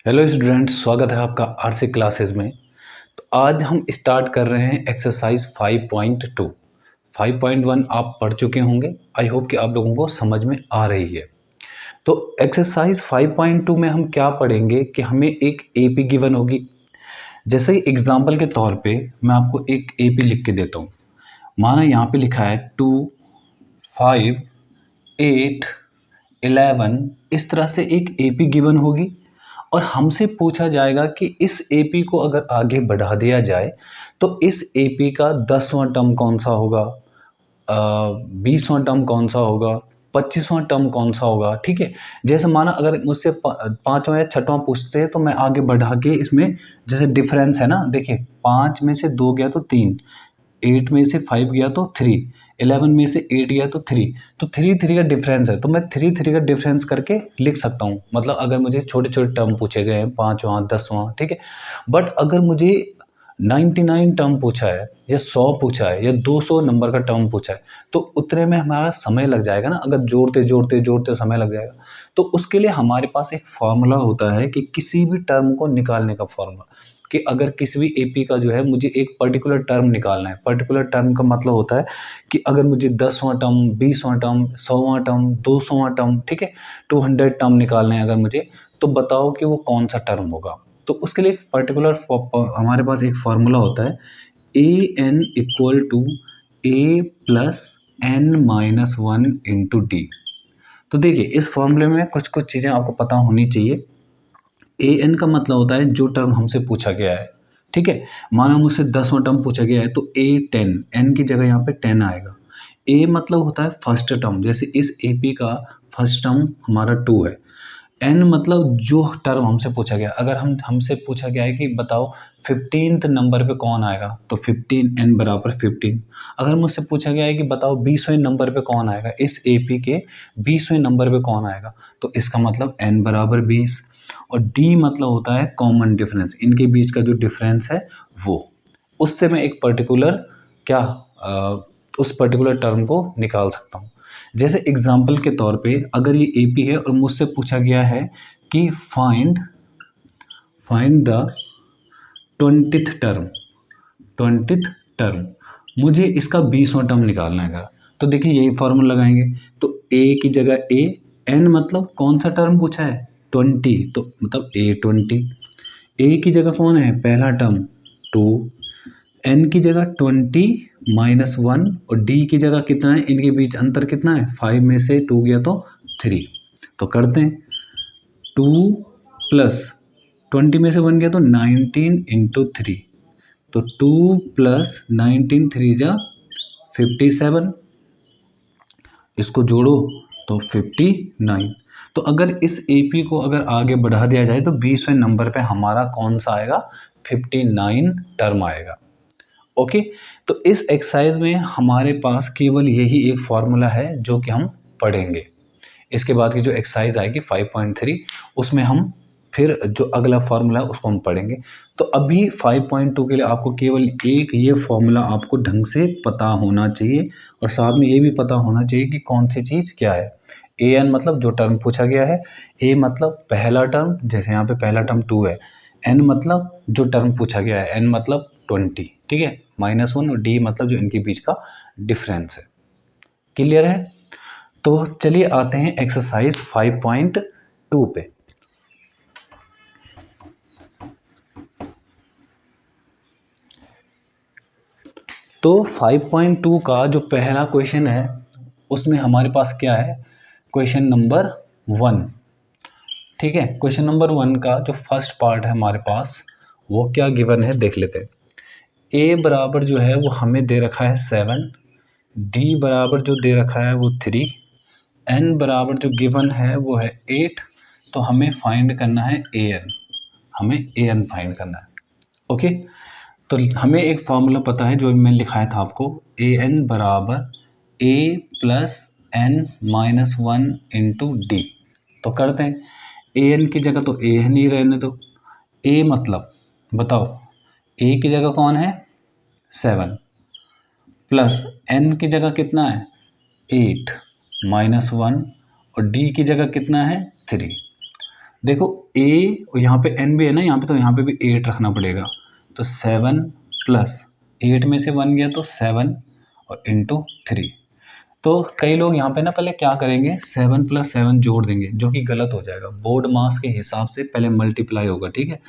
Hello students, स्वागत है आपका आरसी क्लासेस में। तो आज हम स्टार्ट कर रहे हैं एक्सरसाइज 5.2। 5.1 आप पढ़ चुके होंगे। आई होप कि आप लोगों को समझ में आ रही है। तो एक्सरसाइज 5.2 में हम क्या पढ़ेंगे कि हमें एक एपी गिवन होगी। जैसे ही एग्जाम्पल के तौर पे मैं आपको एक एपी लिख के देता हूँ। माना यहाँ पे लिखा है 2, 5, 8, 11। इस तरह से एक एपी गिवन होगी और हमसे पूछा जाएगा कि इस एपी को अगर आगे बढ़ा दिया जाए तो इस एपी का 10वां टर्म कौन सा होगा, 20वां टर्म कौन सा होगा, 25वां टर्म कौन सा होगा। ठीक है, जैसे माना अगर मुझसे 5वां या 6वां पूछते हैं तो मैं आगे बढ़ा के इसमें जैसे डिफरेंस है ना, देखिए 5 में से 2 गया तो 3, 8 में से 5 गया तो 3, 11 में से 8 गया तो 3, तो 3 का डिफरेंस है तो मैं 3 का डिफरेंस करके लिख सकता हूँ। मतलब अगर मुझे छोटे छोटे टर्म पूछे गए हैं 5वां 10वां, ठीक है। बट अगर मुझे 99 टर्म पूछा है या 100 पूछा है या 200 नंबर का टर्म पूछा है तो उतने में हमारा समय लग जाएगा ना। अगर जोड़ते जोड़ते जोड़ते समय लग जाएगा तो उसके लिए हमारे पास एक फॉर्मूला होता है कि किसी भी टर्म को निकालने का फॉर्मूला, कि अगर किसी भी एपी का जो है मुझे एक पर्टिकुलर टर्म निकालना है। पर्टिकुलर टर्म का मतलब होता है कि अगर मुझे 10वां टर्म, 20वां टर्म, 100वां टर्म, 200वां टर्म, ठीक है, 200 टर्म निकालना है अगर मुझे, तो बताओ कि वो कौन सा टर्म होगा। तो उसके लिए पर्टिकुलर हमारे पास एक फार्मूला होता है A N equal to A plus N minus 1 into D. तो देखिए इस फॉर्मूले में कुछ कुछ चीज़ें आपको पता होनी चाहिए। ए एन का मतलब होता है जो टर्म हमसे पूछा गया है, ठीक है। माना मुझसे 10वां टर्म पूछा गया है तो ए 10, एन की जगह यहाँ पे 10 आएगा। ए मतलब होता है फर्स्ट टर्म, जैसे इस एपी का फर्स्ट टर्म हमारा 2 है। एन मतलब जो टर्म हमसे पूछा गया, अगर हमसे पूछा गया है कि बताओ 15th नंबर पे कौन आएगा तो 15 एन बराबर 15। अगर मुझसे पूछा गया है कि बताओ 20वें नंबर पे कौन आएगा, इस एपी के 20वें नंबर पे कौन आएगा, तो इसका मतलब एन बराबर 20। और डी मतलब होता है कॉमन डिफरेंस, इनके बीच का जो डिफरेंस है वो, उससे मैं एक पर्टिकुलर क्या उस पर्टिकुलर टर्म को निकाल सकता हूँ। जैसे एग्जाम्पल के तौर पे अगर ये एपी है और मुझसे पूछा गया है कि फाइंड द 20th टर्म, मुझे इसका 20वां टर्म निकालना है। तो देखिए यही फॉर्मूला लगाएंगे। तो ए की जगह ए, एन मतलब कौन सा टर्म पूछा है 20, तो मतलब ए 20। ए की जगह कौन है पहला टर्म 2, एन की जगह 20 माइनस 1 और डी की जगह कितना है, इनके बीच अंतर कितना है 5 में से 2 गया तो 3। तो करते हैं 2 प्लस 20 में से 1 गया तो 19 इंटू 3, तो 2 प्लस 19 3 जा 57, इसको जोड़ो तो 59। तो अगर इस एपी को अगर आगे बढ़ा दिया जाए तो 20वें नंबर पे हमारा कौन सा आएगा 59 टर्म आएगा। ओके, तो इस एक्सरसाइज में हमारे पास केवल यही एक फॉर्मूला है जो कि हम पढ़ेंगे। इसके बाद की जो एक्सरसाइज आएगी 5.3 उसमें हम फिर जो अगला फार्मूला है उसको हम पढ़ेंगे। तो अभी 5.2 के लिए आपको केवल एक ये फार्मूला आपको ढंग से पता होना चाहिए और साथ में ये भी पता होना चाहिए कि कौन सी चीज़ क्या है। ए एन मतलब जो टर्म पूछा गया है, ए मतलब पहला टर्म, जैसे यहाँ पे पहला टर्म 2 है, एन मतलब जो टर्म पूछा गया है, एन मतलब 20, ठीक है, -1, और डी मतलब जो इनके बीच का डिफरेंस है। क्लियर है? तो चलिए आते हैं एक्सरसाइज 5.2 पे। तो 5.2 का जो पहला क्वेश्चन है उसमें हमारे पास क्या है, क्वेश्चन नंबर 1, ठीक है। क्वेश्चन नंबर 1 का जो फर्स्ट पार्ट है हमारे पास वो क्या गिवन है देख लेते हैं। ए बराबर जो है वो हमें दे रखा है 7, डी बराबर जो दे रखा है वो 3, एन बराबर जो गिवन है वो है 8। तो हमें फाइंड करना है ए एन, हमें ए एन फाइंड करना है। ओके, तो हमें एक फार्मूला पता है जो मैं लिखाया था आपको, ए एन बराबर A plus N minus 1 into D. तो करते हैं, ए एन की जगह तो ए एन ही रहने दो। ए मतलब बताओ, ए की जगह कौन है 7 प्लस एन की जगह कितना है 8 माइनस 1 और डी की जगह कितना है 3। देखो ए यहाँ पे n भी है ना यहाँ पे, तो यहाँ पे भी 8 रखना पड़ेगा। तो 7 प्लस 8 में से 1 गया तो 7 और इंटू 3। तो कई लोग यहाँ पे ना पहले क्या करेंगे 7 प्लस 7 जोड़ देंगे, जो कि गलत हो जाएगा। बोर्ड मास के हिसाब से पहले मल्टीप्लाई होगा, ठीक है।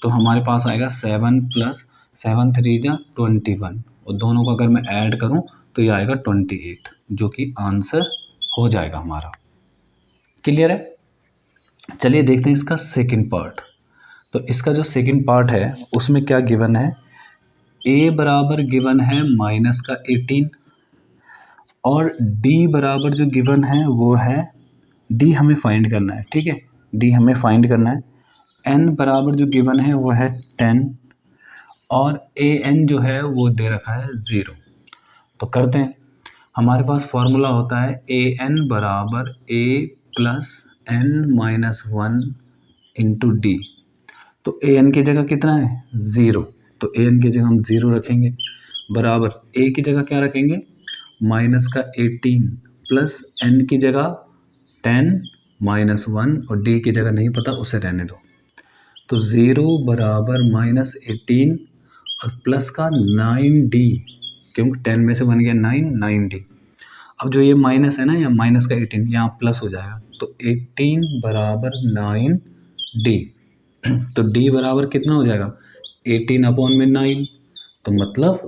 तो हमारे पास आएगा 7 प्लस 7 3 जा 21, और दोनों को अगर मैं ऐड करूँ तो ये आएगा 28, जो कि आंसर हो जाएगा हमारा। क्लियर है। चलिए देखते हैं इसका सेकंड पार्ट। तो इसका जो सेकंड पार्ट है उसमें क्या गिवन है, a बराबर गिवन है माइनस का 18, और d बराबर जो गिवन है वो है, d हमें फाइंड करना है, ठीक है, d हमें फाइंड करना है। n बराबर जो गिवन है वो है 10, और an जो है वो दे रखा है 0। तो करते हैं, हमारे पास फॉर्मूला होता है an बराबर a plus n minus 1 into D. तो an की जगह कितना है 0, तो an की जगह हम 0 रखेंगे, बराबर a की जगह क्या रखेंगे माइनस का 18 प्लस n की जगह 10 माइनस 1, और d की जगह नहीं पता उसे रहने दो। तो 0 बराबर माइनस 18 और प्लस का 9d, क्योंकि 10 में से बन गया 9d। अब जो ये माइनस है ना, या माइनस का 18 यहाँ प्लस हो जाएगा, तो 18 बराबर 9d। तो d बराबर कितना हो जाएगा 18 अपॉन में 9, तो मतलब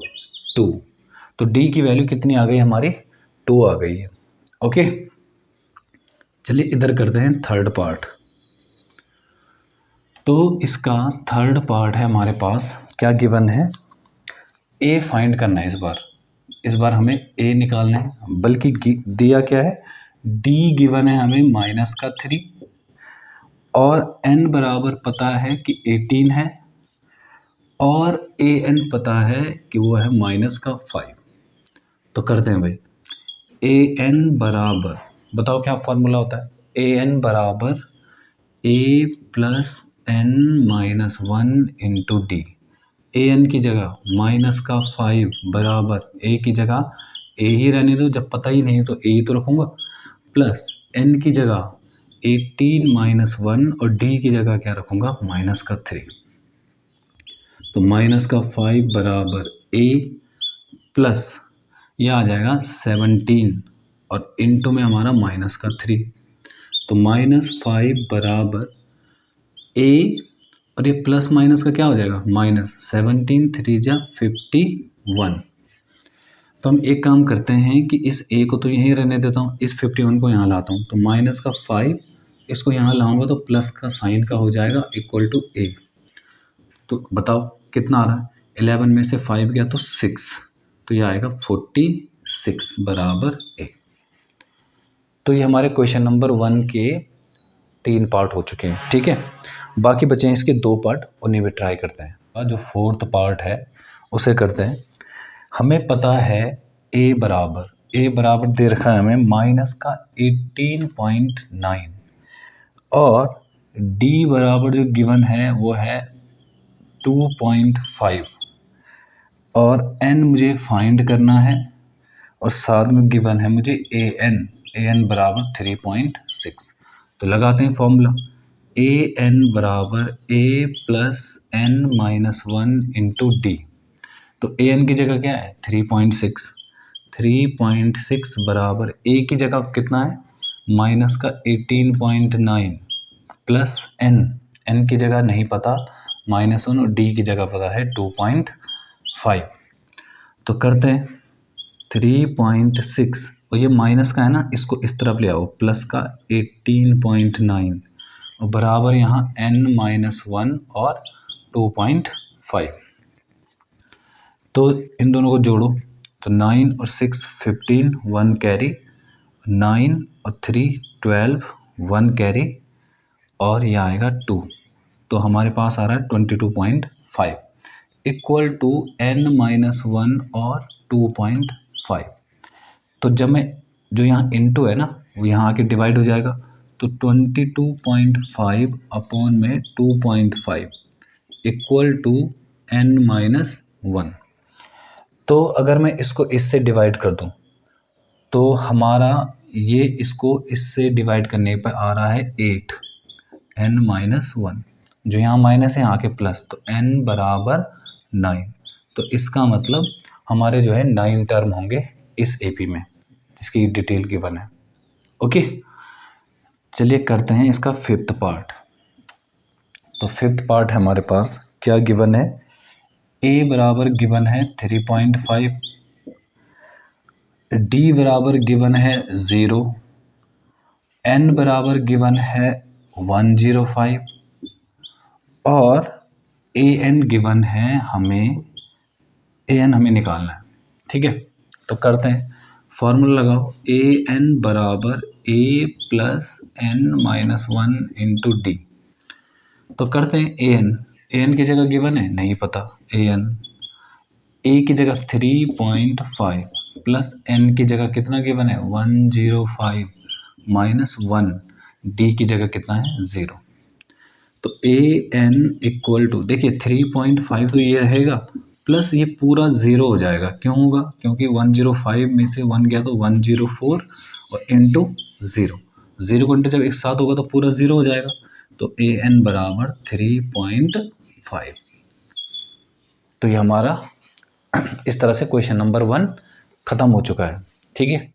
2। तो d की वैल्यू कितनी आ गई हमारी 2 आ गई है। ओके, चलिए इधर करते हैं थर्ड पार्ट। तो इसका थर्ड पार्ट है हमारे पास, क्या गिवन है, a फाइंड करना है। इस बार हमें a निकालना है, बल्कि दिया क्या है, d गिवन है हमें माइनस का 3, और n बराबर पता है कि 18 है, और an पता है कि वो है माइनस का 5। तो करते हैं भाई, an बराबर, बताओ क्या फॉर्मूला होता है, an बराबर a plus n minus 1 into D. an की जगह माइनस का 5 बराबर a की जगह a ही रहने दो, जब पता ही नहीं है तो a ही तो रखूँगा, प्लस n की जगह 18 माइनस 1, और d की जगह क्या रखूँगा माइनस का 3। तो माइनस का 5 बराबर a प्लस यह आ जाएगा 17, और इंटू में हमारा माइनस का 3। तो माइनस 5 बराबर a, और ये प्लस माइनस का क्या हो जाएगा माइनस, 17 3 जा 51। तो हम एक काम करते हैं कि इस a को तो यहीं रहने देता हूँ, इस 51 को यहाँ लाता हूँ। तो माइनस का 5 इसको यहाँ लाऊंगा तो प्लस का साइन का हो जाएगा इक्वल टू a। तो बताओ कितना आ रहा है, 11 में से 5 गया तो 6, तो ये आएगा 46 बराबर a। तो ये हमारे क्वेश्चन नंबर 1 के 3 पार्ट हो चुके हैं, ठीक है। बाकी बचे हैं इसके 2 पार्ट, उन्हें भी ट्राई करते हैं। जो फोर्थ पार्ट है उसे करते हैं। हमें पता है a बराबर दे रखा है हमें माइनस का 18.9, और d बराबर जो गिवन है वो है 2.5, और n मुझे फाइंड करना है, और साथ में गिवन है मुझे an बराबर 3.6। तो लगाते हैं फॉर्मूला, an बराबर a plus n minus 1 into D. तो an की जगह क्या है 3.6 बराबर a की जगह कितना है माइनस का 18.9 प्लस n की जगह नहीं पता -1, और d की जगह पता है 2.5। तो करते हैं 3.6, और ये माइनस का है ना, इसको इस तरफ ले आओ, प्लस का 18.9, और बराबर यहाँ n-1 और 2.5। तो इन दोनों को जोड़ो, तो 9 और 6 15, 1 कैरी, 9 और 3 12, 1 कैरी, और यह आएगा 2। तो हमारे पास आ रहा है 22.5 इक्वल टू n-1 और 2.5। तो जब मैं जो यहाँ इंटू है ना वो यहाँ आके डिवाइड हो जाएगा, तो 22.5 अपॉन में 2.5 इक्वल टू n-1। तो अगर मैं इसको इससे डिवाइड कर दूँ तो हमारा ये इसको इससे डिवाइड करने पर आ रहा है 8, n-1, जो यहाँ माइनस है यहाँ के प्लस, तो n बराबर 9। तो इसका मतलब हमारे जो है 9 टर्म होंगे इस एपी में, जिसकी डिटेल गिवन है। ओके, चलिए करते हैं इसका फिफ्थ पार्ट। तो फिफ्थ पार्ट है हमारे पास, क्या गिवन है, a बराबर गिवन है 3.5, d बराबर गिवन है 0, n बराबर गिवन है 105 और an गिवन है हमें, an हमें निकालना है। ठीक है, तो करते हैं, फॉर्मूला लगाओ, an बराबर a plus n-1 into D. तो करते हैं an की जगह गिवन है, नहीं पता, a की जगह 3.5 प्लस n की जगह कितना गिवन है 105 माइनस 1, d की जगह कितना है 0। तो an इक्वल टू, देखिए 3.5 तो ये रहेगा प्लस ये पूरा 0 हो जाएगा। क्यों होगा, क्योंकि 105 में से 1 गया तो 104 और इंटू 0 को इंटू जब एक साथ होगा तो पूरा 0 हो जाएगा। तो an बराबर 3.5। तो ये हमारा इस तरह से क्वेश्चन नंबर 1 ख़त्म हो चुका है। ठीक है।